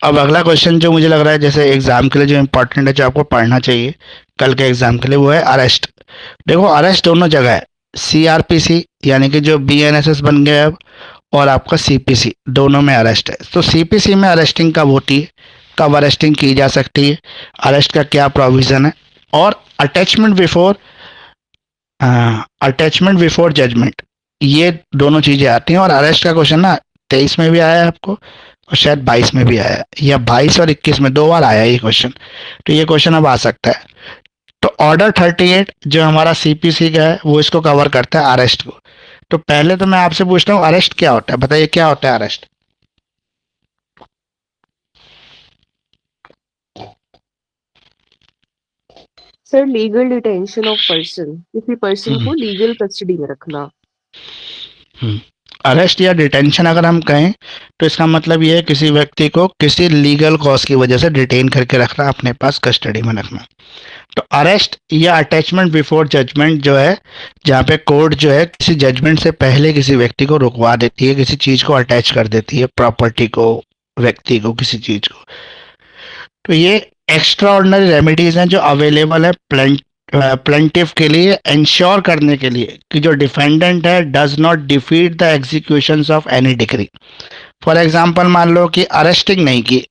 अब अगला क्वेश्चन जो मुझे लग रहा है जैसे एग्जाम के लिए जो इम्पोर्टेंट है, जो आपको पढ़ना चाहिए कल के एग्जाम के लिए, वो है अरेस्ट। देखो अरेस्ट दोनों जगह है, सीआरपीसी यानी कि जो बीएनएसएस बन गया है अब, और आपका सीपीसी, दोनों में अरेस्ट है। तो सीपीसी में अरेस्टिंग कब होती है, कब अरेस्टिंग की जा सकती है, अरेस्ट का क्या प्रोविजन है, और attachment before attachment before judgement, ये दोनों चीजें आती हैं। और अरेस्ट का क्वेश्चन ना 23 में भी आया है आपको, और शायद 22 में भी आया है, या 22 और 21 में, दो बार आया है ये क्वेश्चन। तो ये क्वेश्चन अब आ सकता है। तो ऑर्डर 38 जो हमारा सीपीसी का है वो इसको कवर करता है, अरेस्ट को। तो पहले तो मैं आपसे पूछता हूँ अरेस्ट क्या होता है, बताइए क्या होता है arrest. Sir, legal detention of person, किसी पर्सन हम्म को लीगल कस्टडी में रखना। अरेस्ट या डिटेंशन अगर हम कहें तो इसका मतलब ये है किसी व्यक्ति को किसी लीगल कॉज की वजह से डिटेन करके रखना, अपने पास कस्टडी में रखना। तो अरेस्ट या अटैचमेंट बिफोर जजमेंट जो है, जहाँ पे कोर्ट जो है किसी जजमेंट से पहले किसी व्यक्ति को रुकवा देती है, किसी चीज को अटैच कर देती है, प्रॉपर्टी को, व्यक्ति को, किसी चीज को। तो ये एक्स्ट्रा ऑर्डिनरी रेमेडीज हैं जो अवेलेबल है प्लेंटिफ के लिए, इंश्योर करने के लिए कि जो डिफेंडेंट है does not defeat the execution of any degree. For example मान लो कि अरेस्टिंग नहीं की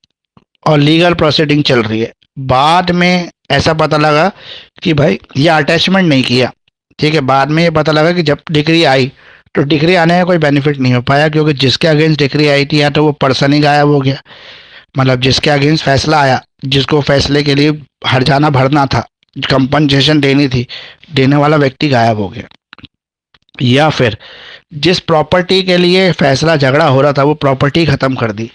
और लीगल प्रोसीडिंग चल रही है, बाद में ऐसा पता लगा कि भाई ये अटैचमेंट नहीं किया, ठीक है, बाद में ये पता लगा कि जब डिग्री आई, तो डिग्री आने का कोई बेनिफिट नहीं हो पाया, क्योंकि जिसके अगेंस्ट डिग्री आई थी या तो वो पर्सन ही गायब हो गया, मतलब जिसके अगेंस्ट फैसला आया, जिसको फैसले के लिए हर्जाना भरना था, कंपनसेशन देनी थी, देने वाला व्यक्ति गायब हो गया। या फिर जिस प्रॉपर्टी के लिए फैसला झगड़ा हो रहा था वो प्रॉपर्टी खत्म कर दी।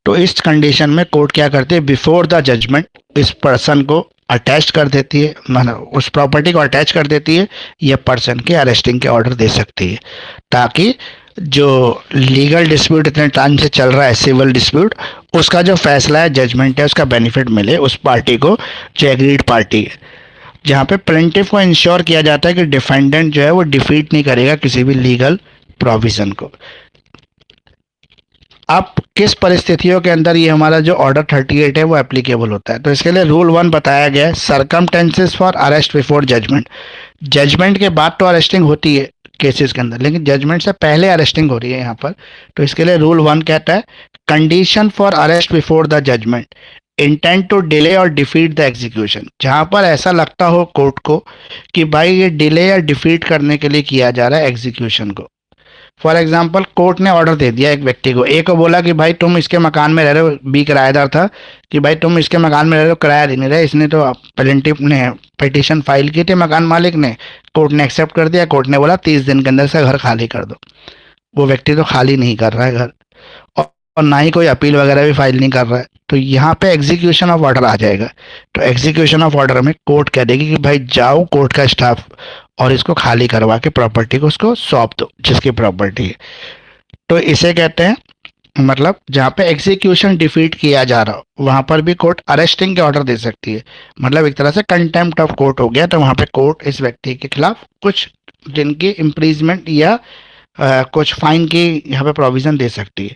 तो इस कंडीशन में कोर्ट क्या करती है, बिफोर द जजमेंट इस पर्सन को अटैच कर देती है, मतलब उस प्रॉपर्टी को अटैच कर देती है, या पर्सन के अरेस्टिंग के ऑर्डर दे सकती है, ताकि जो लीगल डिस्प्यूट इतने टाइम से चल रहा है, सिविल डिस्प्यूट, उसका जो फैसला है, जजमेंट है, उसका बेनिफिट मिले उस पार्टी को जो एग्रीड पार्टी है। जहाँ पे प्लेंटिफ को इंश्योर किया जाता है कि डिफेंडेंट जो है वो डिफीट नहीं करेगा किसी भी लीगल प्रोविजन को। अब किस परिस्थितियों के अंदर ये हमारा जो ऑर्डर 38 है वो एप्लीकेबल होता है, तो इसके लिए रूल 1 बताया गया है, circumstances for arrest before judgement. Judgement के बाद तो अरेस्टिंग होती है केसेस के अंदर, लेकिन जजमेंट से पहले अरेस्टिंग हो रही है यहाँ पर। तो इसके लिए रूल 1 कहता है, condition for arrest before the judgement, intent to delay और डिफीट द एग्जीक्यूशन। जहाँ पर ऐसा लगता हो कोर्ट को कि भाई ये डिले या डिफीट करने के लिए किया जा रहा है एग्जीक्यूशन को। फॉर एग्जाम्पल कोर्ट ने ऑर्डर दे दिया एक व्यक्ति को, ए को बोला कि भाई तुम इसके मकान में रह रहे हो, बी किराएदार था, कि भाई तुम इसके मकान में रह रहे हो, किराया दे नहीं रहे, इसने तो प्लेंटिफ ने पिटीशन फाइल की थी मकान मालिक ने, कोर्ट ने एक्सेप्ट कर दिया, कोर्ट ने बोला 30 दिन के अंदर से घर खाली कर दो। वो व्यक्ति तो खाली नहीं कर रहा है घर, और ना ही कोई अपील वगैरह भी फाइल नहीं कर रहा है, तो यहाँ पे एग्जीक्यूशन ऑफ ऑर्डर आ जाएगा। तो एग्जीक्यूशन ऑफ ऑर्डर में कोर्ट कह देगी कि भाई जाओ कोर्ट का स्टाफ और इसको खाली करवा के प्रॉपर्टी को उसको सौंप दो जिसकी प्रॉपर्टी है। तो इसे कहते हैं, मतलब जहाँ पे एग्जीक्यूशन डिफीट किया जा रहा हो वहाँ पर भी कोर्ट अरेस्टिंग के ऑर्डर दे सकती है, मतलब एक तरह से कंटेम्प्ट ऑफ कोर्ट हो गया। तो वहाँ पे कोर्ट इस व्यक्ति के खिलाफ कुछ दिन की इम्प्रीजमेंट या कुछ फाइन की यहाँ पे प्रोविजन दे सकती है।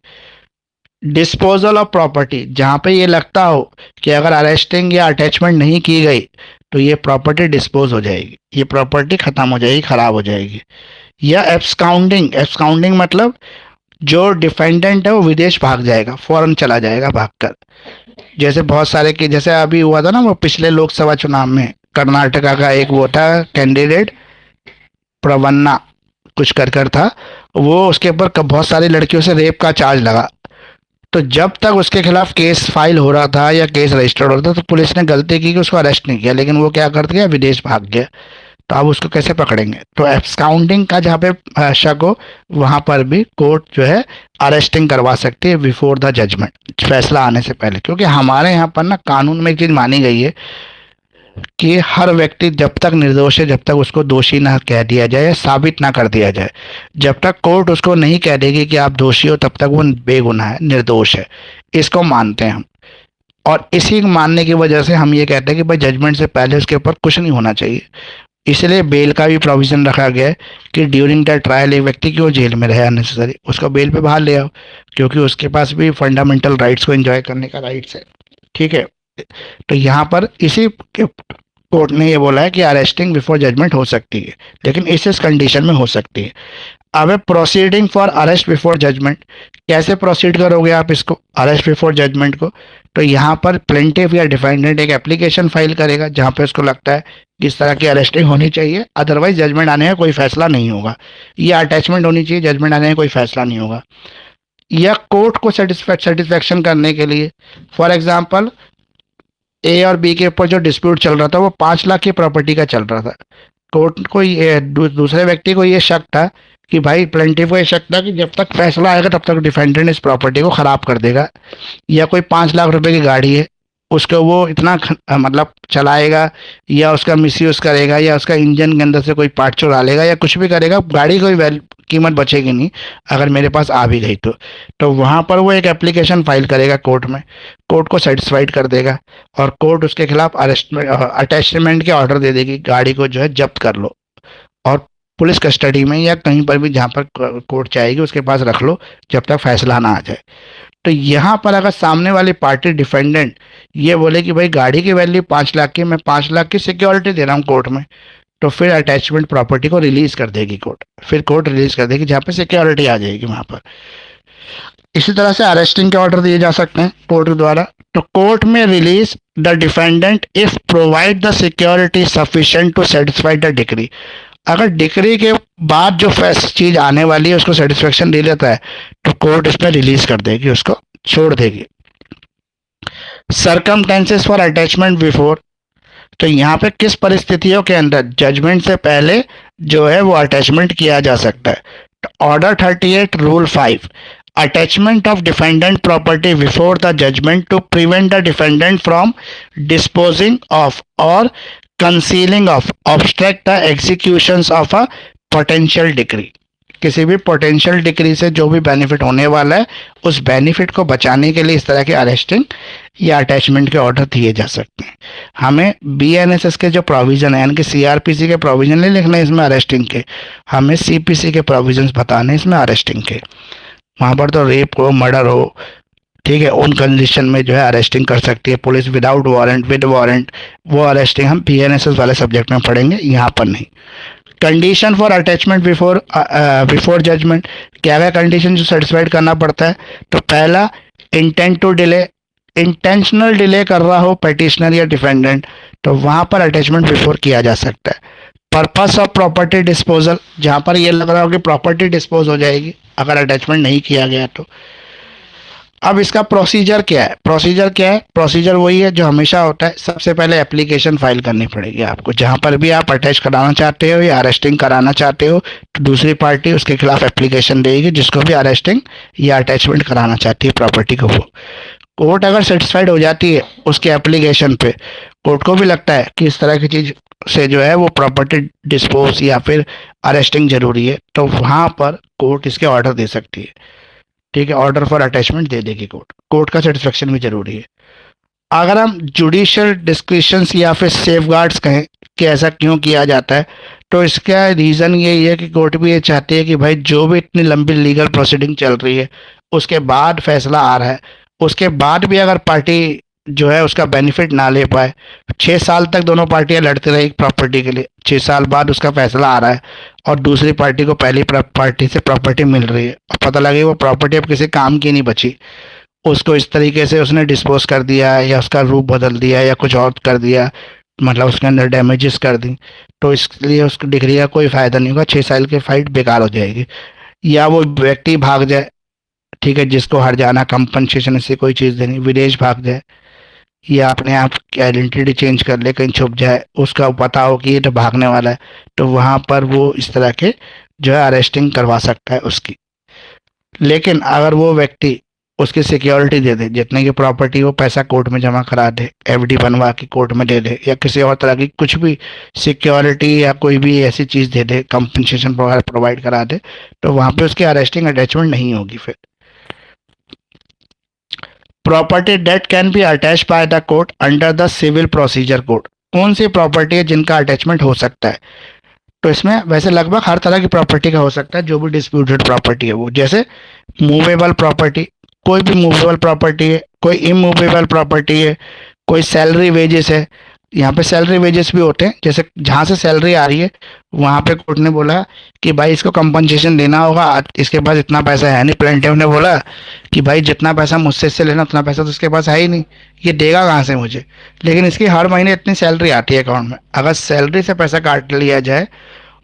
डिस्पोजल ऑफ प्रॉपर्टी, जहाँ पे ये लगता हो कि अगर अरेस्टिंग या अटैचमेंट नहीं की गई तो ये प्रॉपर्टी डिस्पोज हो जाएगी, ये प्रॉपर्टी खत्म हो जाएगी, खराब हो जाएगी। या एब्सकाउंडिंग, एब्सकाउंडिंग मतलब जो डिफेंडेंट है वो विदेश भाग जाएगा, फौरन चला जाएगा भागकर। जैसे बहुत सारे के, जैसे अभी हुआ था ना वो पिछले लोकसभा चुनाव में, कर्नाटका का एक वो था कैंडिडेट, प्रवन्ना कुछ कर था, वो उसके ऊपर बहुत सारी लड़कियों से रेप का चार्ज लगा। तो जब तक उसके खिलाफ केस फाइल हो रहा था या केस रजिस्टर्ड हो रहा था तो पुलिस ने गलती की कि उसको अरेस्ट नहीं किया, लेकिन वो क्या कर गया, विदेश भाग गया। तो अब उसको कैसे पकड़ेंगे। तो एब्सकाउंडिंग का जहाँ पे शक हो वहाँ पर भी कोर्ट जो है अरेस्टिंग करवा सकती है बिफोर द जजमेंट, फैसला आने से पहले। क्योंकि हमारे यहाँ पर ना कानून में एक चीज़ मानी गई है कि हर व्यक्ति जब तक निर्दोष है, जब तक उसको दोषी ना कह दिया जाए, साबित ना कर दिया जाए, जब तक कोर्ट उसको नहीं कह देगी कि आप दोषी हो, तब तक वो बेगुनाह है, निर्दोष है। इसको मानते हैं हम, और इसी मानने की वजह से हम ये कहते हैं कि भाई जजमेंट से पहले उसके ऊपर कुछ नहीं होना चाहिए, इसलिए बेल का भी प्रोविजन रखा गया है कि ड्यूरिंग द ट्रायल एक व्यक्ति क्यों जेल में रहे अननेसेसरी, उसको बेल पे बाहर ले आओ, क्योंकि उसके पास भी फंडामेंटल राइट्स को एंजॉय करने का राइट्स है। ठीक है, तो यहाँ पर इसी के कोर्ट ने ये बोला है कि अरेस्टिंग बिफोर जजमेंट हो सकती है, लेकिन इस कंडीशन में हो सकती है। अब proceeding for arrest before judgement, कैसे प्रोसीड करोगे आप इसको अरेस्ट बिफोर जजमेंट को? तो यहाँ पर प्लेंटिफ या डिफेंडेंट एक एप्लीकेशन फाइल करेगा जहाँ पे उसको लगता है कि इस तरह की अरेस्टिंग होनी चाहिए, अदरवाइज जजमेंट आने का कोई फैसला नहीं होगा, या अटैचमेंट होनी चाहिए, जजमेंट आने का कोई फैसला नहीं होगा। या कोर्ट को सेटिस्फेक्शन करने के लिए, फॉर एग्जाम्पल ए और बी के ऊपर जो डिस्प्यूट चल रहा था वो 5 लाख की प्रॉपर्टी का चल रहा था। कोर्ट को ये दूसरे व्यक्ति को ये शक था कि भाई प्लेंटिफ को ये शक था कि जब तक फैसला आएगा तब तक डिफेंडेंट इस प्रॉपर्टी को खराब कर देगा, या कोई 5 लाख रुपए की गाड़ी है उसको वो इतना मतलब चलाएगा, या उसका मिसयूज करेगा, या उसका इंजन के अंदर से कोई पार्ट चुरा लेगा, या कुछ भी करेगा, गाड़ी कोई कीमत बचेगी नहीं अगर मेरे पास आ भी गई तो वहाँ पर वो एक एप्लीकेशन फाइल करेगा कोर्ट में, कोर्ट को सेटिस्फाइड कर देगा, और कोर्ट उसके खिलाफ अटैचमेंट के ऑर्डर दे देगी, गाड़ी को जो है जब्त कर लो और पुलिस कस्टडी में या कहीं पर भी जहाँ पर कोर्ट चाहेगी उसके पास रख लो जब तक फैसला ना आ जाए। तो यहाँ पर अगर सामने वाली पार्टी डिफेंडेंट ये बोले कि भाई गाड़ी की वैल्यू 5 लाख की, मैं 5 लाख की सिक्योरिटी दे रहा हूँ कोर्ट में, तो फिर अटैचमेंट प्रॉपर्टी को रिलीज कर देगी कोर्ट, फिर कोर्ट रिलीज कर देगी जहाँ पे सिक्योरिटी आ जाएगी वहाँ पर। इसी तरह से अरेस्टिंग के ऑर्डर दिए जा सकते हैं कोर्ट द्वारा। तो कोर्ट में release the defendant if provide the security sufficient to satisfy the decree, अगर डिक्री के बाद जो चीज आने वाली है उसको सेटिस्फेक्शन दे लेता है तो कोर्ट इसमें रिलीज कर देगी, उसको छोड़ देगी। सरकमटेंसेस फॉर अटैचमेंट बिफोर, तो यहाँ पे किस परिस्थितियों के अंदर जजमेंट से पहले जो है वो अटैचमेंट किया जा सकता है? Order 38 rule 5, attachment of defendant property before the judgement to prevent the defendant from disposing of और concealing of obstruct the executions of a potential decree, किसी भी पोटेंशियल डिक्री से जो भी बेनिफिट होने वाला है उस बेनिफिट को बचाने के लिए इस तरह के अरेस्टिंग या अटैचमेंट के ऑर्डर दिए जा सकते हैं। हमें बीएनएसएस के जो प्रोविजन है यानी कि सीआरपीसी के प्रोविजन नहीं लिखने इसमें अरेस्टिंग के, हमें सीपीसी के प्रोविजंस बताने इसमें अरेस्टिंग के। वहाँ पर तो रेप हो, मर्डर हो, ठीक है, उन कंडीशन में जो है अरेस्टिंग कर सकती है पुलिस, विदाउट वारंट, विद वारंट, वो अरेस्टिंग हम बीएनएसएस वाले सब्जेक्ट में पढ़ेंगे, यहाँ पर नहीं। Condition for attachment before judgement, क्या क्या कंडीशन जो सेटिस्फाइड करना पड़ता है? तो पहला, intent to delay, intentional delay कर रहा हो पेटिशनर या डिफेंडेंट तो वहां पर अटैचमेंट बिफोर किया जा सकता है। पर्पस ऑफ प्रॉपर्टी डिस्पोजल, जहां पर ये लग रहा हो कि प्रॉपर्टी डिस्पोज हो जाएगी अगर अटैचमेंट नहीं किया गया तो। अब इसका प्रोसीजर क्या है? प्रोसीजर वही है जो हमेशा होता है, सबसे पहले एप्लीकेशन फाइल करनी पड़ेगी आपको, जहां पर भी आप अटैच कराना चाहते हो या अरेस्टिंग कराना चाहते हो तो दूसरी पार्टी उसके खिलाफ एप्लीकेशन देगी जिसको भी अरेस्टिंग या अटैचमेंट कराना चाहती है प्रॉपर्टी को। वो कोर्ट अगर सेटिस्फाइड हो जाती है उसके एप्लीकेशन पे, कोर्ट को भी लगता है कि इस तरह की चीज से जो है वो प्रॉपर्टी डिस्पोज या फिर अरेस्टिंग जरूरी है, तो वहां पर कोर्ट इसके ऑर्डर दे सकती है। ठीक है, ऑर्डर फॉर अटैचमेंट दे देगी कोर्ट का सेटिस्फेक्शन भी जरूरी है। अगर हम जुडिशियल डिस्क्रिशंस या फिर सेफगार्ड्स कहें कि ऐसा क्यों किया जाता है, तो इसका रीज़न यही है कि कोर्ट भी ये चाहती है कि भाई जो भी इतनी लंबी लीगल प्रोसीडिंग चल रही है उसके बाद फैसला आ रहा है, उसके बाद भी अगर पार्टी जो है उसका बेनिफिट ना ले पाए, 6 साल तक दोनों पार्टियां लड़ती रही प्रॉपर्टी के लिए, 6 साल बाद उसका फैसला आ रहा है और दूसरी पार्टी को पहली पार्टी से प्रॉपर्टी मिल रही है और पता लगे वो प्रॉपर्टी अब किसी काम की नहीं बची, उसको इस तरीके से उसने डिस्पोज कर दिया या उसका रूप बदल दिया या कुछ और कर दिया, मतलब उसके अंदर डैमेजेस कर दी, तो इसलिए उसको डिग्री का कोई फ़ायदा नहीं होगा, 6 साल की फाइट बेकार हो जाएगी। या वो व्यक्ति भाग जाए, ठीक है, जिसको हर जाना कंपनसेशन से कोई चीज़ देनी, विदेश भाग जाए या अपने आप की आइडेंटिटी चेंज कर ले, कहीं छुप जाए, उसका पता हो कि ये तो भागने वाला है, तो वहाँ पर वो इस तरह के जो है अरेस्टिंग करवा सकता है उसकी। लेकिन अगर वो व्यक्ति उसकी सिक्योरिटी दे दे, जितने की प्रॉपर्टी वो पैसा कोर्ट में जमा करा दे, एफडी बनवा के कोर्ट में दे दे, या किसी और तरह की कुछ भी सिक्योरिटी या कोई भी ऐसी चीज़ दे दे, कंपनसेशन प्रोवाइड करा दे, तो वहाँ पे उसकी अरेस्टिंग अटैचमेंट नहीं होगी। फिर property that can be attach by the court under the civil procedure code, कौन सी प्रॉपर्टी है जिनका अटैचमेंट हो सकता है। तो इसमें वैसे लगभग हर तरह की प्रॉपर्टी का हो सकता है, जो भी डिस्प्यूटेड प्रॉपर्टी है वो, जैसे मूवेबल प्रॉपर्टी, कोई भी मूवेबल प्रॉपर्टी है, कोई इमूवेबल प्रॉपर्टी है, कोई सैलरी वेजेस है। यहाँ पे सैलरी वेजेस भी होते हैं, जैसे जहाँ से सैलरी आ रही है वहाँ पे कोर्ट ने बोला कि भाई इसको कंपनसेशन देना होगा, इसके पास इतना पैसा है नहीं। प्लेंटिफ ने बोला कि भाई जितना पैसा मुझसे इससे लेना उतना पैसा तो इसके पास है ही नहीं, ये देगा कहाँ से मुझे। लेकिन इसकी हर महीने इतनी सैलरी आती है अकाउंट में, अगर सैलरी से पैसा काट लिया जाए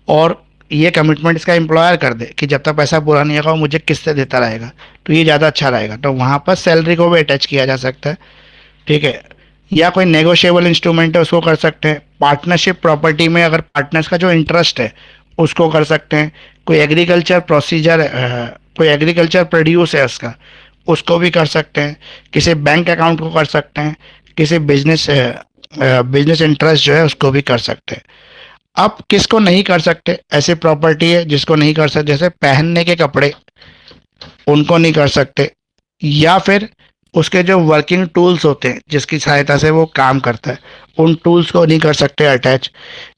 और ये कमिटमेंट इसका एम्प्लॉयर कर दे कि जब तक पैसा पूरा नहीं होगा वो मुझे किस्तें देता रहेगा, तो ये ज़्यादा अच्छा रहेगा। तो वहाँ पर सैलरी को भी अटैच किया जा सकता है, ठीक है। या कोई नेगोशिएबल इंस्ट्रूमेंट है उसको कर सकते हैं। पार्टनरशिप प्रॉपर्टी में अगर पार्टनर्स का जो इंटरेस्ट है उसको कर सकते हैं। कोई एग्रीकल्चर प्रोसीजर, कोई एग्रीकल्चर प्रोड्यूस है उसका, उसको भी कर सकते हैं। किसी बैंक अकाउंट को कर सकते हैं, किसी बिजनेस इंटरेस्ट जो है उसको भी कर सकते हैं। अब किसको नहीं कर सकते, ऐसी प्रॉपर्टी है जिसको नहीं कर सकते, जैसे पहनने के कपड़े, उनको नहीं कर सकते। या फिर उसके जो वर्किंग टूल्स होते हैं जिसकी सहायता से वो काम करता है, उन टूल्स को नहीं कर सकते अटैच।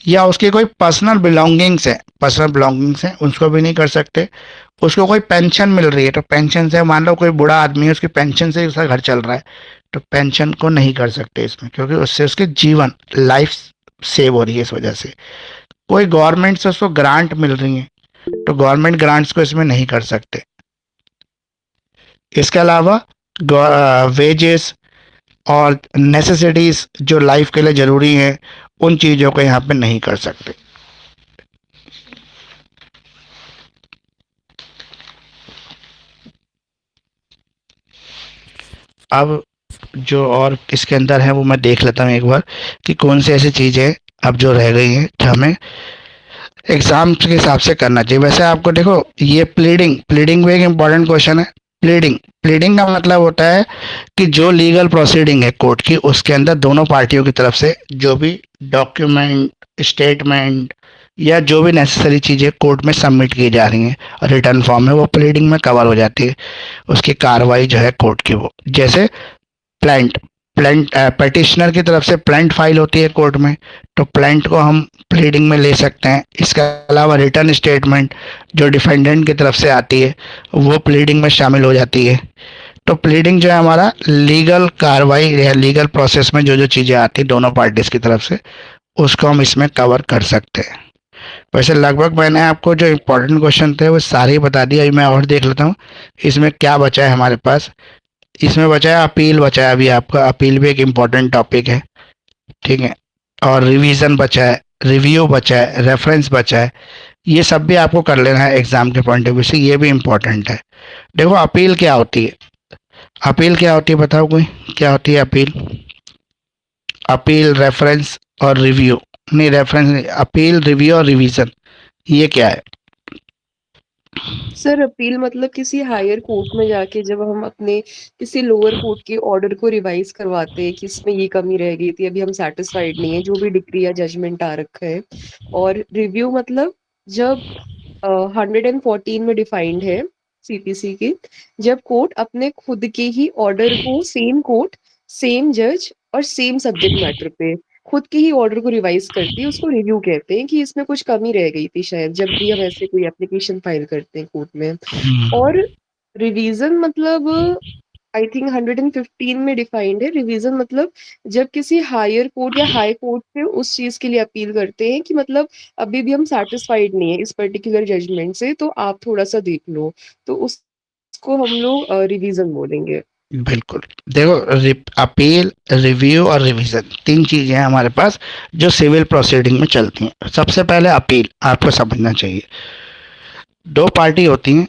या उसकी कोई पर्सनल बिलोंगिंग्स हैं उसको भी नहीं कर सकते। उसको कोई पेंशन मिल रही है तो पेंशन से, मान लो कोई बूढ़ा आदमी है उसकी पेंशन से ही उसका घर चल रहा है, तो पेंशन को नहीं कर सकते इसमें, क्योंकि उससे उसके जीवन लाइफ सेव हो रही है इस वजह से। कोई गवर्नमेंट से उसको ग्रांट मिल रही है तो गवर्नमेंट ग्रांट्स को इसमें नहीं कर सकते। इसके अलावा वेजेस और नेसेसिटीज जो लाइफ के लिए ज़रूरी हैं उन चीज़ों को यहाँ पे नहीं कर सकते। अब जो और इसके अंदर है वो मैं देख लेता हूँ एक बार कि कौन सी ऐसी चीज़ें अब जो रह गई हैं जो हमें एग्जाम के हिसाब से करना चाहिए। वैसे आपको देखो, ये प्लीडिंग प्लीडिंग भी एक इम्पॉर्टेंट क्वेश्चन है। प्लीडिंग प्लीडिंग का मतलब होता है कि जो लीगल प्रोसीडिंग है कोर्ट की, उसके अंदर दोनों पार्टियों की तरफ से जो भी डॉक्यूमेंट, स्टेटमेंट या जो भी नेसेसरी चीज़ें कोर्ट में सबमिट की जा रही हैं रिटर्न फॉर्म में, वो प्लीडिंग में कवर हो जाती है। उसकी कार्रवाई जो है कोर्ट की, वो जैसे प्लेंट प्लेंट पटिशनर की तरफ से प्लेंट फाइल होती है कोर्ट में, तो प्लेंट को हम प्लीडिंग में ले सकते हैं। इसके अलावा रिटर्न स्टेटमेंट जो डिफेंडेंट की तरफ से आती है वो प्लीडिंग में शामिल हो जाती है। तो प्लीडिंग जो है हमारा लीगल कार्रवाई या लीगल प्रोसेस में जो जो चीज़ें आती हैं दोनों पार्टीज की तरफ से, उसको हम इसमें कवर कर सकते हैं। वैसे लगभग मैंने आपको जो इम्पोर्टेंट क्वेश्चन थे वो सारे ही बता दिए। अभी मैं और देख लेता हूँ इसमें क्या बचा है हमारे पास। इसमें बचा है अपील, बचा है अभी आपका। अपील भी एक इम्पॉर्टेंट टॉपिक है, ठीक है। और रिवीजन बचा है, रिव्यू बचा है, रेफरेंस बचा है। ये सब भी आपको कर लेना है एग्जाम के पॉइंट ऑफ व्यू से, ये भी इम्पोर्टेंट है। देखो अपील क्या होती है, अपील क्या होती है बताओ कोई, क्या होती है अपील। अपील, रेफरेंस और रिव्यू, नहीं रेफरेंस नहीं, अपील, रिव्यू और रिवीजन, ये क्या है। सर अपील मतलब किसी हायर कोर्ट में जाके जब हम अपने किसी लोअर कोर्ट के ऑर्डर को रिवाइज करवाते हैं कि इसमें ये कमी रह गई थी, अभी हम सेटिस्फाइड नहीं है, जो भी डिक्री या जजमेंट आ रखा है। और रिव्यू मतलब जब 114 में डिफाइंड है सीपीसी की, जब कोर्ट अपने खुद के ही ऑर्डर को, सेम कोर्ट सेम जज और सेम सब्जेक्ट मैटर पे खुद के ही ऑर्डर को रिवाइज करती है, उसको रिव्यू कहते हैं कि इसमें कुछ कमी रह गई थी शायद, जब भी हम ऐसे कोई एप्लीकेशन फाइल करते हैं कोर्ट में। और रिवीजन मतलब आई थिंक 115 में डिफाइंड है। रिवीजन मतलब जब किसी हायर कोर्ट या हाई कोर्ट से उस चीज के लिए अपील करते हैं कि मतलब अभी भी हम सेटिस्फाइड नहीं है इस पर्टिकुलर जजमेंट से, तो आप थोड़ा सा देख लो, तो उसको हम लोग रिवीजन बोलेंगे। बिल्कुल। देखो, अपील, रिव्यू और रिवीजन, तीन चीजें हैं हमारे पास जो सिविल प्रोसीडिंग में चलती हैं। सबसे पहले अपील आपको समझना चाहिए। दो पार्टी होती हैं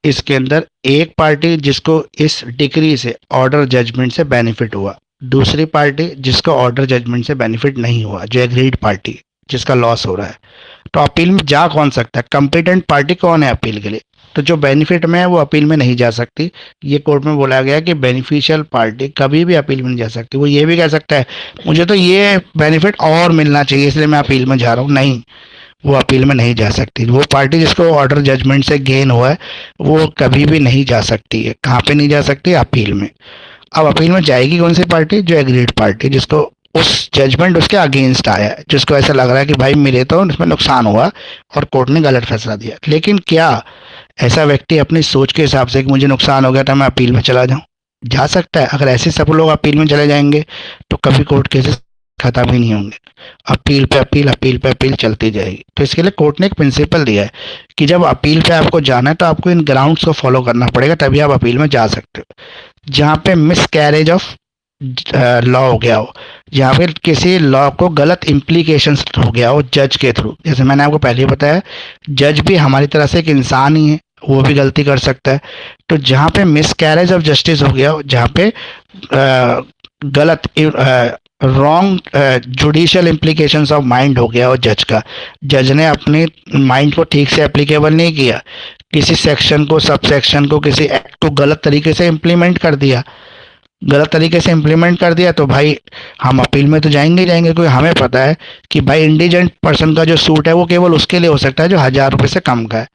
इसके अंदर, एक पार्टी जिसको इस डिक्री से, ऑर्डर जजमेंट से बेनिफिट हुआ, दूसरी पार्टी जिसको ऑर्डर जजमेंट से बेनिफिट नहीं हुआ, जो एग्रीड पार्टी, जिसका लॉस हो रहा है। तो अपील में जा कौन सकता है, कंपिटेंट पार्टी कौन है अपील के लिए। तो जो बेनिफिट में है वो अपील में नहीं जा सकती। ये कोर्ट में बोला गया कि बेनिफिशियल पार्टी कभी भी अपील में नहीं जा सकती। वो ये भी कह सकता है मुझे तो ये बेनिफिट और मिलना चाहिए इसलिए मैं अपील में जा रहा हूँ, नहीं, वो अपील में नहीं जा सकती। वो पार्टी जिसको ऑर्डर जजमेंट से गेन हुआ है वो कभी भी नहीं जा सकती है। कहाँ पे नहीं जा सकती, अपील में। अब अपील में जाएगी कौन सी पार्टी, जो एग्रीड पार्टी, जिसको उस जजमेंट उसके अगेंस्ट आया है, जिसको ऐसा लग रहा है कि भाई मेरे तो इसमें नुकसान हुआ और कोर्ट ने गलत फैसला दिया। लेकिन क्या ऐसा व्यक्ति अपनी सोच के हिसाब से कि मुझे नुकसान हो गया था मैं अपील में चला जाऊं? जा सकता है। अगर ऐसे सब लोग अपील में चले जाएंगे तो कभी कोर्ट केसेस खत्म ही नहीं होंगे। अपील पे अपील, अपील पे अपील चलती जाएगी। तो इसके लिए कोर्ट ने एक प्रिंसिपल दिया है कि जब अपील पे आपको जाना है तो आपको इन ग्राउंड्स को फॉलो करना पड़ेगा, तभी आप अपील में जा सकते हो। जहाँ पे मिस कैरेज ऑफ लॉ हो गया हो, जहाँ पे किसी लॉ को गलत इम्प्लीकेशंस हो गया हो जज के थ्रू, जैसे मैंने आपको पहले ही बताया, जज भी हमारी तरह से एक इंसान ही है, वो भी गलती कर सकता है। तो जहाँ पे मिस कैरेज ऑफ जस्टिस हो गया हो, जहाँ पे गलत wrong judicial implications of mind हो गया हो जज का, जज ने अपने माइंड को ठीक से एप्लीकेबल नहीं किया, किसी सेक्शन को, सब सेक्शन को, किसी एक्ट को गलत तरीके से इम्प्लीमेंट कर दिया, गलत तरीके से इम्प्लीमेंट कर दिया, तो भाई हम अपील में तो जाएंगे ही जाएंगे। क्योंकि हमें पता है कि भाई इंडिजेंट पर्सन का जो सूट है वो केवल उसके लिए हो सकता है जो 1,000 रुपये से कम का है।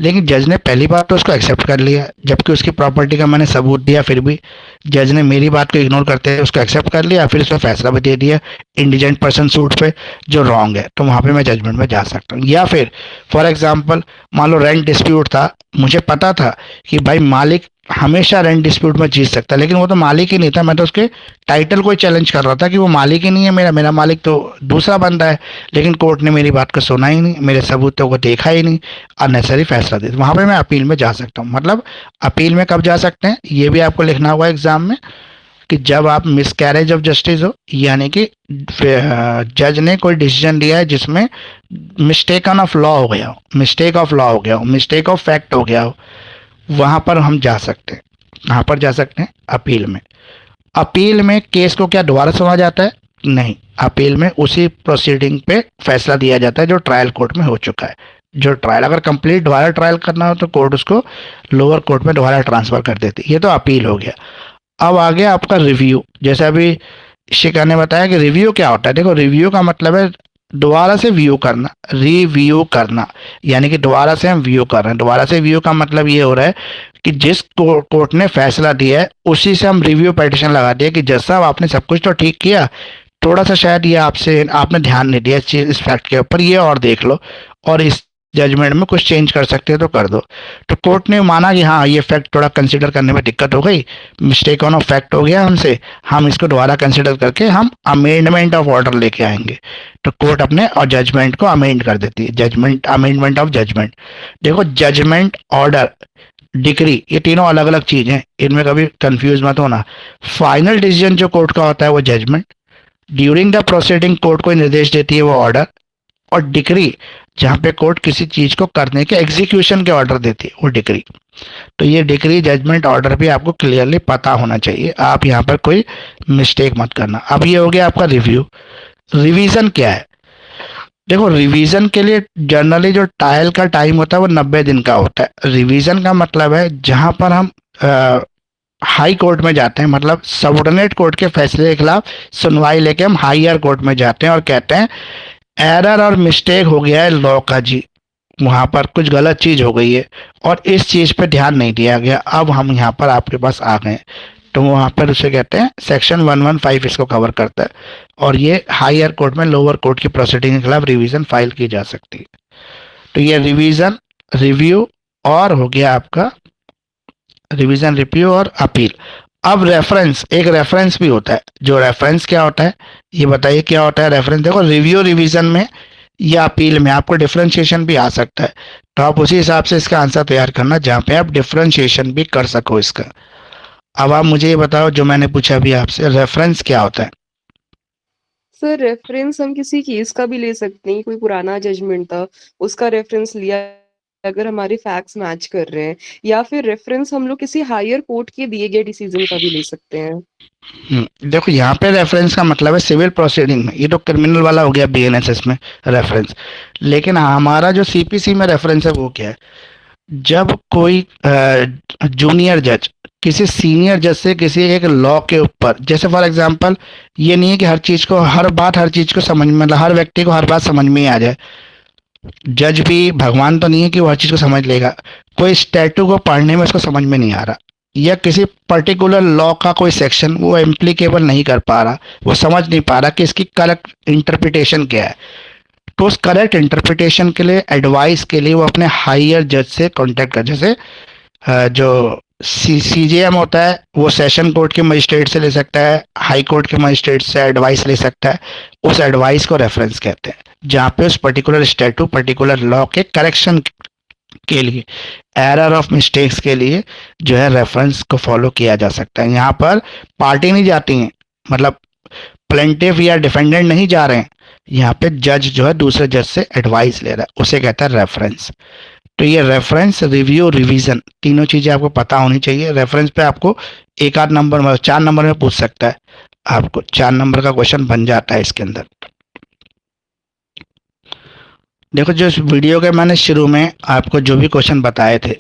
लेकिन जज ने पहली बार तो उसको एक्सेप्ट कर लिया, जबकि उसकी प्रॉपर्टी का मैंने सबूत दिया, फिर भी जज ने मेरी बात को इग्नोर करते हुए उसको एक्सेप्ट कर लिया, फिर उसमें फैसला भी दे दिया इंडिजेंट पर्सन सूट पे जो रॉन्ग है। तो वहाँ पे मैं जजमेंट में जा सकता हूँ। या फिर फॉर एग्जाम्पल मान लो रेंट डिस्प्यूट था, मुझे पता था कि भाई मालिक हमेशा रेंट डिस्प्यूट में जीत सकता है, लेकिन वो तो मालिक ही नहीं था, मैं तो उसके टाइटल को ही चैलेंज कर रहा था कि वो मालिक ही नहीं है मेरा, मेरा मालिक तो दूसरा बंदा है। लेकिन कोर्ट ने मेरी बात को सुना ही नहीं, मेरे सबूतों को देखा ही नहीं, अननेसेसरी फैसला दे। वहाँ पे मैं अपील में जा सकता हूँ। मतलब अपील में कब जा सकते हैं ये भी आपको लिखना होगा एग्जाम में, कि जब आप मिसकैरेज ऑफ जस्टिस हो, यानी कि जज ने कोई डिसीजन लिया है जिसमें मिस्टेक ऑफ लॉ हो गया हो, मिस्टेक ऑफ लॉ हो गया हो, मिस्टेक ऑफ फैक्ट हो गया हो, वहाँ पर हम जा सकते हैं। कहाँ पर जा सकते हैं? अपील में। अपील में केस को क्या दोबारा सुना जाता है? नहीं, अपील में उसी प्रोसीडिंग पे फैसला दिया जाता है जो ट्रायल कोर्ट में हो चुका है। जो ट्रायल अगर कंप्लीट दोबारा ट्रायल करना हो तो कोर्ट उसको लोअर कोर्ट में दोबारा ट्रांसफर कर देती है। ये तो अपील हो गया। अब आ गया आपका रिव्यू। जैसे अभी शिखा ने बताया कि रिव्यू क्या होता है। देखो, रिव्यू का मतलब है दोबारा से व्यू करना, रिव्यू करना, यानी कि दोबारा से हम व्यू कर रहे हैं। दोबारा से व्यू का मतलब ये हो रहा है कि जिस कोर्ट ने फैसला दिया है उसी से हम रिव्यू पिटिशन लगा दिया कि जज साहब आपने सब कुछ तो ठीक किया, थोड़ा सा शायद ये आपसे आपने ध्यान नहीं दिया इस चीज, इस फैक्ट के ऊपर, ये और देख लो और इस जजमेंट में कुछ चेंज कर सकते हो तो कर दो। तो कोर्ट ने माना कि हाँ ये फैक्ट थोड़ा कंसिडर करने में दिक्कत हो गई, मिस्टेक ऑन ऑफ फैक्ट हो गया हमसे, हम इसको दोबारा कंसिडर करके हम अमेंडमेंट ऑफ ऑर्डर लेके आएंगे। तो कोर्ट अपने और जजमेंट को अमेंड कर देती है, जजमेंट, अमेंडमेंट ऑफ जजमेंट। देखो, जजमेंट, ऑर्डर, डिग्री, ये तीनों अलग अलग चीज हैं, इनमें कभी कंफ्यूज मत होना। फाइनल डिसीजन जो कोर्ट का होता है वो judgement, during the proceeding court को निर्देश देती है वो ऑर्डर, और डिक्री जहाँ पे कोर्ट किसी चीज को करने के एग्जीक्यूशन के ऑर्डर देती है वो डिक्री। तो ये डिक्री, जजमेंट, ऑर्डर भी आपको क्लियरली पता होना चाहिए, आप यहाँ पर कोई मिस्टेक मत करना। अब ये हो गया आपका रिव्यू। रिवीजन क्या है? देखो, रिवीजन के लिए जनरली जो ट्रायल का टाइम होता है वो 90 दिन का होता है। रिवीजन का मतलब है जहाँ पर हम हाई कोर्ट में जाते हैं, मतलब सबऑर्डिनेट कोर्ट के फैसले के खिलाफ सुनवाई लेके हम हायर कोर्ट में जाते हैं और कहते हैं एरर और मिस्टेक हो गया है लॉ का जी, वहाँ पर कुछ गलत चीज़ हो गई है और इस चीज़ पे ध्यान नहीं दिया गया, अब हम यहाँ पर आपके पास आ गए। तो वहाँ पर उसे कहते हैं सेक्शन 115 इसको कवर करता है, और ये हायर कोर्ट में लोअर कोर्ट की प्रोसीडिंग के खिलाफ रिवीजन फाइल की जा सकती है। तो ये रिवीजन, रिव्यू और हो गया आपका रिवीजन, रिव्यू और अपील। अब रेफरेंस, एक रेफरेंस भी होता है। जो रेफरेंस क्या होता है ये बताइए, क्या होता है रेफरेंस? देखो, रिव्यू, रिवीजन में या अपील में आपको डिफरेंशिएशन भी आ सकता है, तो आप उसी हिसाब से इसका आंसर तैयार करना जहाँ पे आप डिफरेंशिएशन भी कर सको इसका। अब आप मुझे ये बताओ जो मैंने पूछा अभी आपसे, रेफरेंस क्या होता है? सर रेफरेंस हम किसी केस का भी ले सकते हैं, कोई पुराना जजमेंट था उसका रेफरेंस लिया अगर हमारे फैक्ट्स मैच कर रहे हैं, या फिर रेफरेंस हम लोग किसी हायर कोर्ट के दिए गए डिसीजन का भी ले सकते हैं। देखो, यहाँ पे रेफरेंस का मतलब है सिविल प्रोसीडिंग में, ये तो क्रिमिनल वाला हो गया बीएनएसएस में रेफरेंस। लेकिन हमारा जो सीपीसी में रेफरेंस है वो क्या है? जब कोई जूनियर जज किसी सीनियर जज से किसी एक लॉ के ऊपर, जैसे फॉर एग्जांपल, ये नहीं है कि हर चीज को, हर बात, हर चीज को समझ में, मतलब हर व्यक्ति को हर बात समझ में ही आ जाए। जज भी भगवान तो नहीं है कि वो हर चीज को समझ लेगा। कोई स्टैटू को पढ़ने में उसको समझ में नहीं आ रहा, या किसी पर्टिकुलर लॉ का कोई सेक्शन वो इम्प्लीकेबल नहीं कर पा रहा, वो समझ नहीं पा रहा कि इसकी करेक्ट इंटरप्रिटेशन क्या है, तो उस करेक्ट इंटरप्रिटेशन के लिए, एडवाइस के लिए वो अपने हायर जज से कांटेक्ट कर, जैसे जो सीजेएम होता है वो सेशन कोर्ट के मजिस्ट्रेट से ले सकता है, हाई कोर्ट के मजिस्ट्रेट से एडवाइस ले सकता है, उस एडवाइस को रेफरेंस कहते हैं, जहाँ पे उस पर्टिकुलर स्टेटू पर्टिकुलर लॉ के करेक्शन के लिए, एरर ऑफ मिस्टेक्स के लिए जो है रेफरेंस को फॉलो किया जा सकता है। यहाँ पर पार्टी नहीं जाती हैं, मतलब प्लेंटिफ या डिफेंडेंट नहीं जा रहे हैं, यहाँ पे जज जो है दूसरे जज से एडवाइस ले रहा है, उसे कहता है रेफरेंस। तो ये रेफरेंस, रिव्यू, रिवीजन, तीनों चीजें आपको पता होनी चाहिए। रेफरेंस पे आपको एक आध नंबर में, 4 नंबर में पूछ सकता है, आपको 4 नंबर का क्वेश्चन बन जाता है इसके अंदर। देखो, जो इस वीडियो के मैंने शुरू में आपको जो भी क्वेश्चन बताए थे,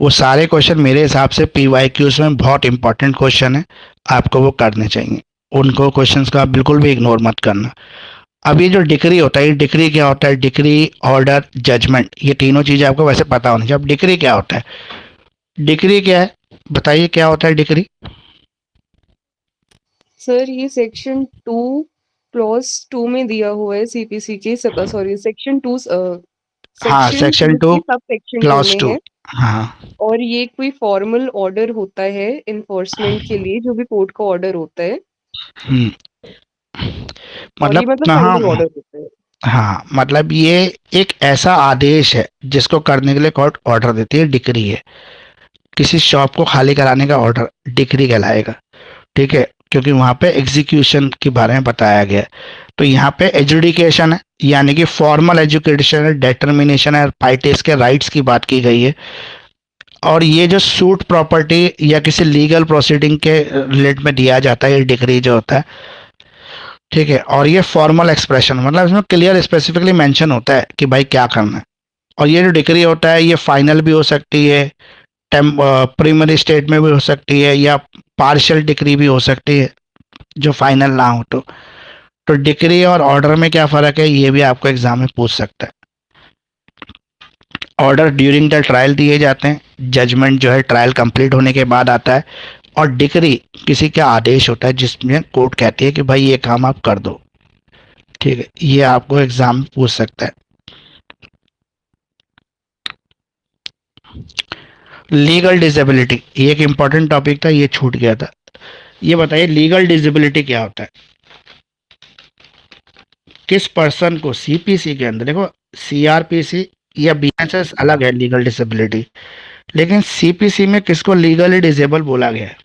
वो सारे क्वेश्चन मेरे हिसाब से पीवाईक्यूज में बहुत इंपॉर्टेंट क्वेश्चन है, आपको वो करने चाहिए। उनको क्वेश्चंस का आप बिल्कुल भी इग्नोर मत करना। अब ये जो डिक्री होता है, ये डिक्री क्या होता है? डिक्री, ऑर्डर, जजमेंट, ये तीनों चीजें आपको वैसे पता होनी चाहिए। अब डिक्री क्या होता है? डिक्री क्या है, बताइए क्या होता है डिक्री? सर ये सेक्शन 2 क्लॉज 2 में दिया हुआ है सीपीसी के, सॉरी सेक्शन 2 हाँ, सेक्शन 2 सेक्शन 2 के सब सेक्शन 2 क्लॉज में 2। है। हाँ। और ये कोई फॉर्मल ऑर्डर होता है इन्फोर्समेंट के लिए, जो भी कोर्ट का ऑर्डर होता है, हम्म। और ये मतलब मतलब हाँ, फाइनल ऑर्डर होता है। हाँ, मतलब ये एक ऐसा आदेश है जिसको करने के लिए कोर्ट ऑर्डर देती है, डिक्री है। किसी शॉप को खाली कराने का ऑर्डर डिक्री कहलाएगा, ठीक है, क्योंकि वहां पे एग्जीक्यूशन के बारे में बताया गया है। तो यहाँ पे एजुडिकेशन है, यानी कि फॉर्मल एजुकेशन है, डिटर्मिनेशन है, पार्टीज के राइट्स की बात की गई है। और ये जो सूट प्रॉपर्टी या किसी लीगल प्रोसीडिंग के रिलेट में दिया जाता है, ये डिक्री जो होता है, ठीक है, और ये फॉर्मल एक्सप्रेशन, मतलब इसमें क्लियर स्पेसिफिकली मेंशन होता है कि भाई क्या करना है। और ये जो डिक्री होता है, ये फाइनल भी हो सकती है, प्रीमरी स्टेट में भी हो सकती है, या पार्शियल डिक्री भी हो सकती है जो फाइनल ना हो। तो डिक्री और ऑर्डर में क्या फ़र्क है, ये भी आपको एग्जाम में पूछ सकता है। ऑर्डर ड्यूरिंग द ट्रायल दिए जाते हैं, जजमेंट जो है ट्रायल कंप्लीट होने के बाद आता है, और डिक्री किसी का आदेश होता है जिसमें कोर्ट कहती है कि भाई ये काम आप कर दो, ठीक है, ये आपको एग्जाम में पूछ सकता है। लीगल डिसेबिलिटी, ये एक इम्पॉर्टेंट टॉपिक था, ये छूट गया था। ये बताइए लीगल डिसेबिलिटी क्या होता है? किस पर्सन को सीपीसी के अंदर, देखो सीआरपीसी या बीएनएसएस अलग है लीगल डिसेबिलिटी, लेकिन सीपीसी में किसको लीगली डिसेबल बोला गया है?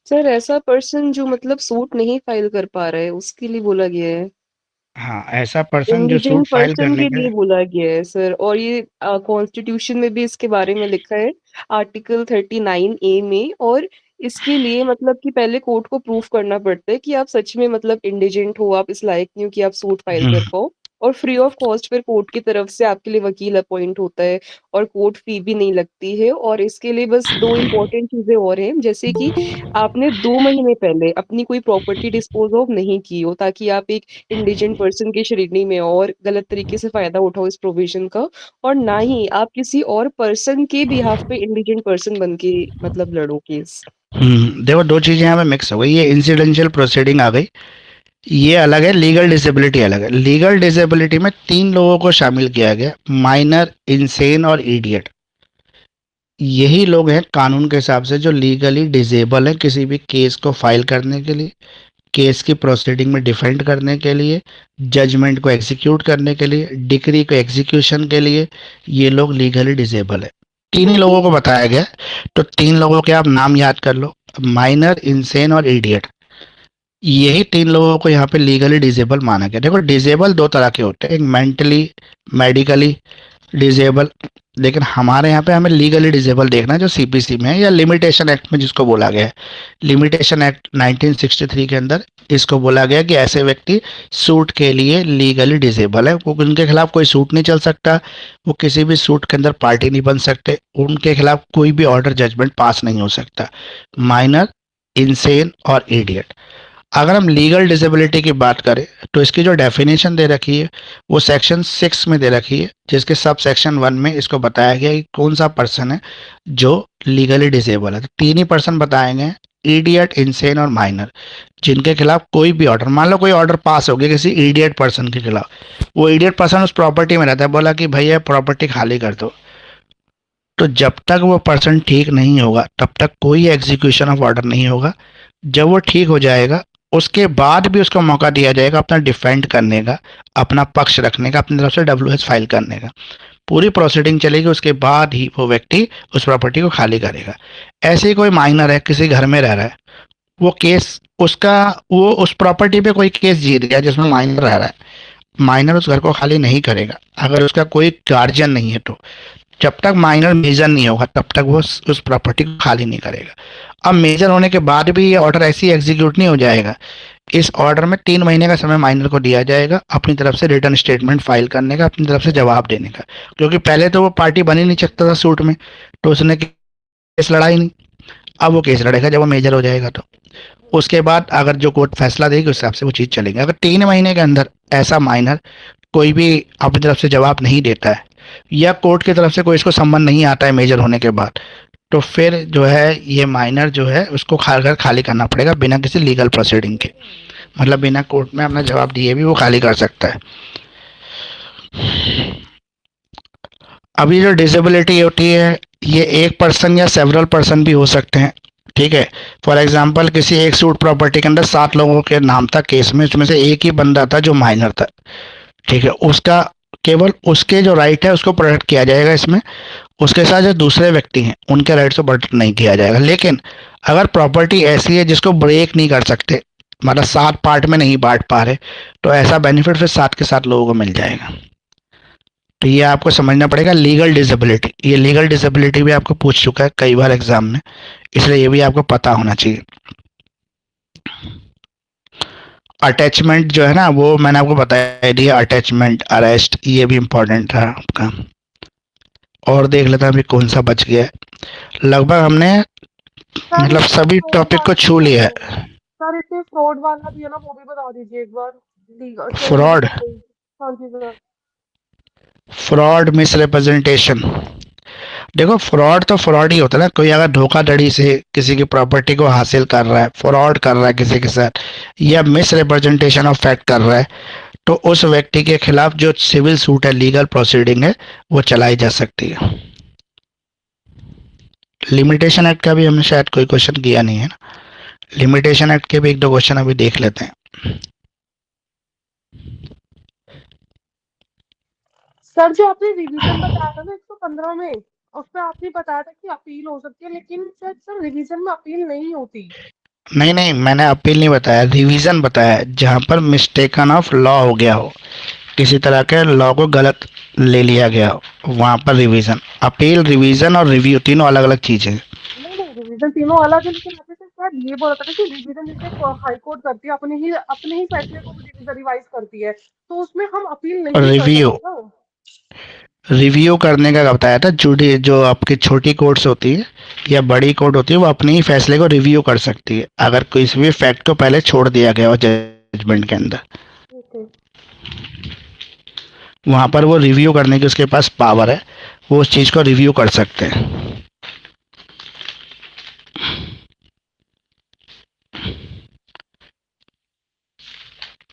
सर ऐसा पर्सन जो मतलब सूट नहीं फाइल कर पा रहा है, उसके लिए बोला गया है। हाँ, ऐसा पर्सन जो इंडिजेंट सूट फाइल पर्सन करने के के, लिए बोला गया है सर, और ये कॉन्स्टिट्यूशन में भी इसके बारे में लिखा है, आर्टिकल 39A में। और इसके लिए मतलब कि पहले कोर्ट को प्रूफ करना पड़ता है कि आप सच में मतलब इंडिजेंट हो, आप इस लायक नहीं हो कि आप सूट फाइल कर पाओ। और फ्री ऑफ कॉस्ट फिर कोर्ट की तरफ से आपके लिए वकील अपॉइंट होता है, और कोर्ट फी भी नहीं लगती है। और इसके लिए बस दो इम्पोर्टेंट चीजें और हैं, जैसे कि आपने 2 महीने पहले अपनी कोई प्रॉपर्टी डिस्पोज ऑफ नहीं की हो, ताकि आप एक इंडिजेंट पर्सन की श्रेणी में और गलत तरीके से फायदा उठाओ इस प्रोविजन का। और ना ही आप किसी और पर्सन के बिहाफ पे इंडिजेंट पर्सन बन के मतलब लड़ो केस। देखो दो चीजें यहाँ पे मिक्स हो गई, ये इंसिडेंशियल प्रोसीडिंग आ गई, ये अलग है, लीगल डिसेबिलिटी अलग है। लीगल डिसेबिलिटी में 3 लोगों को शामिल किया गया, माइनर, इंसेन और इडियट। यही लोग हैं कानून के हिसाब से जो लीगली डिसेबल हैं किसी भी केस को फाइल करने के लिए, केस की प्रोसीडिंग में डिफेंड करने के लिए, जजमेंट को एग्जीक्यूट करने के लिए, डिक्री को एग्जीक्यूशन के लिए, ये लोग लीगली डिसेबल है। 3 ही लोगों को बताया गया, तो 3 लोगों के आप नाम याद कर लो, माइनर, इंसेन और इडियट। यही 3 लोगों को यहाँ पे लीगली डिसेबल माना गया। देखो डिसेबल दो तरह के होते हैं, एक मेंटली, मेडिकली डिसेबल, लेकिन हमारे यहाँ पे हमें लीगली डिसेबल देखना है जो सीपीसी में है, या लिमिटेशन एक्ट में जिसको बोला गया है। लिमिटेशन एक्ट 1963 के अंदर इसको बोला गया कि ऐसे व्यक्ति सूट के लिए लीगली डिसेबल है, वो उनके खिलाफ कोई सूट नहीं चल सकता, वो किसी भी सूट के अंदर पार्टी नहीं बन सकते, उनके खिलाफ कोई भी ऑर्डर, जजमेंट पास नहीं हो सकता। माइनर, इंसेन और इडियट। अगर हम लीगल डिसेबिलिटी की बात करें तो इसकी जो डेफिनेशन दे रखी है वो सेक्शन 6 में दे रखी है, जिसके सब सेक्शन 1 में इसको बताया गया है कि कौन सा पर्सन है जो लीगली डिसेबल है। तो तीन ही पर्सन बताए गए हैं, इडियट, इंसेन और माइनर, जिनके खिलाफ कोई भी ऑर्डर, मान लो कोई ऑर्डर पास हो गया किसी इडियट पर्सन के खिलाफ, वो इडियट पर्सन उस प्रॉपर्टी में रहता है, बोला कि भैया प्रॉपर्टी खाली कर दो, तो जब तक वो पर्सन ठीक नहीं होगा तब तक कोई एग्जीक्यूशन ऑफ ऑर्डर नहीं होगा। जब वो ठीक हो जाएगा उसके बाद भी उसको मौका दिया जाएगा अपना डिफेंड करने का, अपना पक्ष रखने का, अपनी तरफ से डब्ल्यूएच फाइल करने का, पूरी प्रोसीडिंग चलेगी, उसके बाद ही वो व्यक्ति उस प्रॉपर्टी को खाली करेगा। ऐसे ही कोई माइनर है किसी घर में रह रहा है, वो केस उसका, वो उस प्रॉपर्टी पे कोई केस जीत गया जिसमें माइनर रह रहा है, माइनर उस घर को खाली नहीं करेगा अगर उसका कोई गार्जियन नहीं है तो। जब तक माइनर मेजर नहीं होगा तब तक वो उस प्रॉपर्टी को खाली नहीं करेगा। अब मेजर होने के बाद भी ये ऑर्डर ऐसे ही एग्जीक्यूट नहीं हो जाएगा, इस ऑर्डर में 3 महीने का समय माइनर को दिया जाएगा अपनी तरफ से रिटर्न स्टेटमेंट फाइल करने का, अपनी तरफ से जवाब देने का, क्योंकि पहले तो वो पार्टी बन ही नहीं सकता था सूट में, तो उसने केस लड़ा ही नहीं। अब वो केस लड़ेगा जब वो मेजर हो जाएगा, तो उसके बाद अगर जो कोर्ट फैसला देगी उस हिसाब से वो चीज़ चलेगी। अगर 3 महीने के अंदर ऐसा माइनर कोई भी अपनी तरफ से जवाब नहीं देता है या कोर्ट की तरफ से कोई इसको सम्मन नहीं आता है मेजर होने के बाद, तो फिर जो है ये माइनर जो है उसको घर खाली करना पड़ेगा बिना किसी लीगल प्रोसीडिंग के, मतलब बिना कोर्ट में अपना जवाब दिए भी वो खाली कर सकता है। अभी जो डिसेबिलिटी होती है ये एक पर्सन या सेवरल पर्सन भी हो सकते हैं, ठीक है। फॉर एग्जांपल किसी एक सूट प्रॉपर्टी के अंदर 7 लोगों के नाम था केस में, उसमें से एक ही बंदा था जो माइनर था, ठीक है, उसका केवल उसके जो राइट है उसको प्रोटेक्ट किया जाएगा इसमें, उसके साथ जो दूसरे व्यक्ति हैं उनके राइट्स को प्रोटेक्ट नहीं किया जाएगा। लेकिन अगर प्रॉपर्टी ऐसी है जिसको ब्रेक नहीं कर सकते, मतलब 7 पार्ट में नहीं बांट पा रहे, तो ऐसा बेनिफिट फिर 7 के 7 लोगों को मिल जाएगा। तो ये आपको समझना पड़ेगा लीगल डिसेबिलिटी, ये लीगल डिसेबिलिटी भी आपको पूछ चुका है कई बार एग्जाम में, इसलिए ये भी आपको पता होना चाहिए। अटैचमेंट जो है ना वो मैंने आपको बता दिया, अटैचमेंट, अरेस्ट, ये भी इम्पोर्टेंट था आपका। और देख लेते हैं अभी कौन सा बच गया है, लगभग हमने सर मतलब इसमें सभी फ्रॉड टॉपिक को वाला छू भी लिया है। है। सर इसमें फ्रॉड वाला भी है ना, वो भी बता दीजिए एक बार। चलिए फ्रॉड, बताइए। हाँ जी सर। फ्रॉड मिस रिप्रेजेंटेशन, देखो फ्रॉड तो फ्रॉड ही होता है ना, कोई अगर धोखाधड़ी से किसी की प्रॉपर्टी को हासिल कर रहा है, फ्रॉड कर रहा है किसी के साथ, या मिस रिप्रेजेंटेशन ऑफ फैक्ट कर रहा है, तो उस व्यक्ति के खिलाफ जो सिविल सूट है, लीगल प्रोसीडिंग है, वो चलाई जा सकती है। लिमिटेशन एक्ट का भी हमने शायद कोई क्वेश्चन किया नहीं है ना, लिमिटेशन एक्ट के भी 1-2 क्वेश्चन अभी देख लेते हैं। सर जो आपने रिवीजन बताया था ना 115 में, उसमें आपने बताया था कि अपील हो सकती है, लेकिन सर सर रिवीजन में अपील नहीं होती। नहीं नहीं, मैंने अपील नहीं बताया, रिवीजन बताया, जहाँ पर मिस्टेकन ऑफ लॉ हो गया हो, किसी तरह के लॉ को गलत ले लिया गया हो, वहाँ पर रिवीजन। अपील, रिवीजन और रिव्यू तीनों अलग अलग चीज़ें हैं। नहीं नहीं, रिवीजन तीनों अलग है, लेकिन आपने सर ये बोला था ना कि रिवीजन जैसे हाई कोर्ट करती है, अपने ही फैसले को रिवाइज करती है, तो उसमें हम अपील नहीं कर रिव्यू, सकते ना। रिव्यू करने का बताया था, जुडी जो आपकी छोटी कोर्ट्स होती है या बड़ी कोर्ट होती है वो अपने ही फैसले को रिव्यू कर सकती है अगर किसी भी फैक्ट को पहले छोड़ दिया गया हो जजमेंट के अंदर, ओके। वहाँ पर वो रिव्यू करने की उसके पास पावर है, वो उस चीज़ को रिव्यू कर सकते हैं।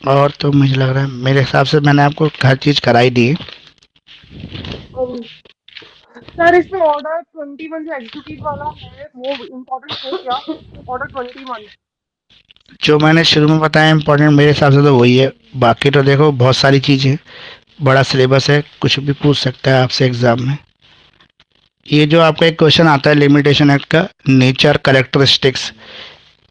और तो मुझे लग रहा है मेरे हिसाब से मैंने आपको हर चीज़ कराई दी है। सर इसमें ऑर्डर 21 जो एग्जीक्यूटिव वाला है वो इम्पोर्टेंट है क्या? ऑर्डर 21। जो मैंने शुरू में बताया इम्पोर्टेंट मेरे हिसाब से तो वही है, बाकी तो देखो बहुत सारी चीज़ें, बड़ा सिलेबस है, कुछ भी पूछ सकता है आपसे एग्ज़ाम में। ये जो आपका एक क्वेश्चन आता है लिमिटेशन एक्ट का, नेचर करेक्टरिस्टिक्स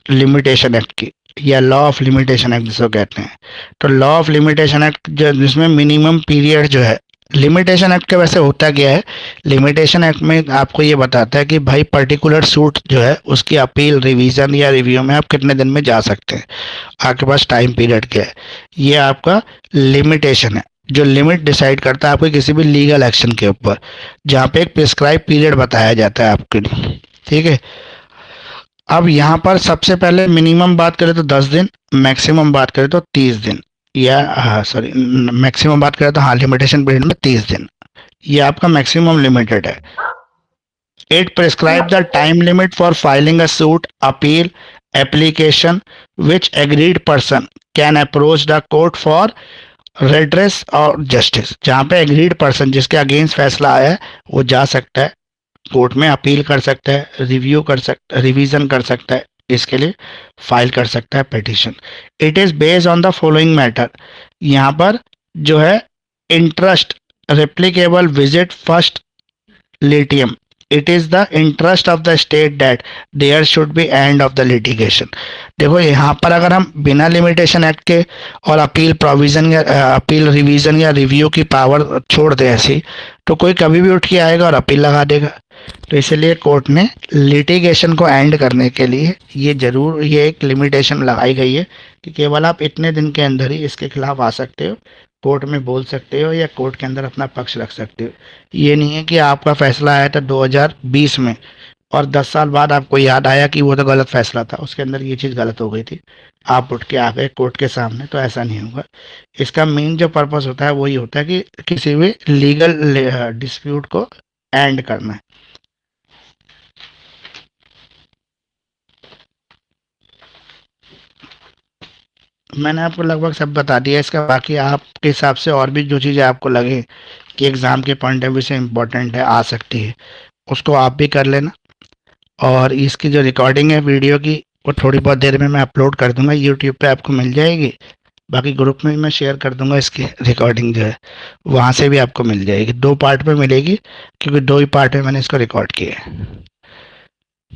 लिमिटेशन एक्ट की, या लॉ ऑफ लिमिटेशन एक्ट जिसको कहते हैं, तो लॉ ऑफ लिमिटेशन एक्ट जो जिसमें मिनिमम पीरियड जो है, लिमिटेशन एक्ट का वैसे होता क्या है, लिमिटेशन एक्ट में आपको ये बताता है कि भाई पर्टिकुलर सूट जो है उसकी अपील, रिवीजन या रिव्यू में आप कितने दिन में जा सकते हैं, आपके पास टाइम पीरियड क्या है, ये आपका लिमिटेशन है, जो लिमिट डिसाइड करता है आपके किसी भी लीगल एक्शन के ऊपर, जहाँ पे एक प्रिस्क्राइब पीरियड बताया जाता है आपके लिए, ठीक है। अब यहाँ पर सबसे पहले मिनिमम बात करें तो 10 दिन, मैक्सिमम बात करें तो 30 दिन, या हाँ सॉरी, मैक्सिमम बात करें तो हाँ लिमिटेशन पीरियड में 30 दिन, ये आपका मैक्सिमम लिमिटेड है। It prescribe the time limit for filing a suit, appeal, application which aggrieved person can approach the court for redress और जस्टिस। जहाँ पे एग्रीड पर्सन जिसके अगेंस्ट फैसला आया है वो जा सकता है कोर्ट में, अपील कर सकता है, रिव्यू कर सकता, रिवीजन कर सकता है, इसके लिए फाइल कर सकता है petition. It is based on the following matter, यहाँ पर जो है इंटरेस्ट, रेप्लीकेबल विजिट फर्स्ट लिटियम, it is the interest of the state that there should be end of the litigation. देखो यहाँ पर अगर हम बिना लिमिटेशन एक्ट के और अपील प्रोविजन या अपील रिवीजन या रिव्यू की पावर छोड़ दे ऐसी, तो कोई कभी भी उठ के आएगा और अपील लगा देगा। तो इसलिए कोर्ट ने लिटिगेशन को एंड करने के लिए ये एक लिमिटेशन लगाई गई है कि केवल आप इतने दिन के अंदर ही इसके खिलाफ आ सकते हो, कोर्ट में बोल सकते हो या कोर्ट के अंदर अपना पक्ष रख सकते हो। ये नहीं है कि आपका फैसला आया था 2020 में और 10 साल बाद आपको याद आया कि वो तो गलत फैसला था, उसके अंदर ये चीज़ गलत हो गई थी, आप उठ के आ गए कोर्ट के सामने, तो ऐसा नहीं होगा। इसका मेन जो पर्पस होता है वही होता है कि किसी भी लीगल डिस्प्यूट को एंड करना है। मैंने आपको लगभग सब बता दिया इसका, बाकी आपके हिसाब से और भी जो चीज़ें आपको लगे कि एग्ज़ाम के पॉइंट ऑफ व्यू से इम्पोर्टेंट है, आ सकती है, उसको आप भी कर लेना। और इसकी जो रिकॉर्डिंग है वीडियो की वो थोड़ी बहुत देर में मैं अपलोड कर दूंगा, यूट्यूब पे आपको मिल जाएगी, बाकी ग्रुप में भी मैं शेयर कर दूंगा इसकी रिकॉर्डिंग जो है, वहाँ से भी आपको मिल जाएगी। 2 पार्ट में मिलेगी क्योंकि 2 ही पार्ट में मैंने इसको रिकॉर्ड किया है।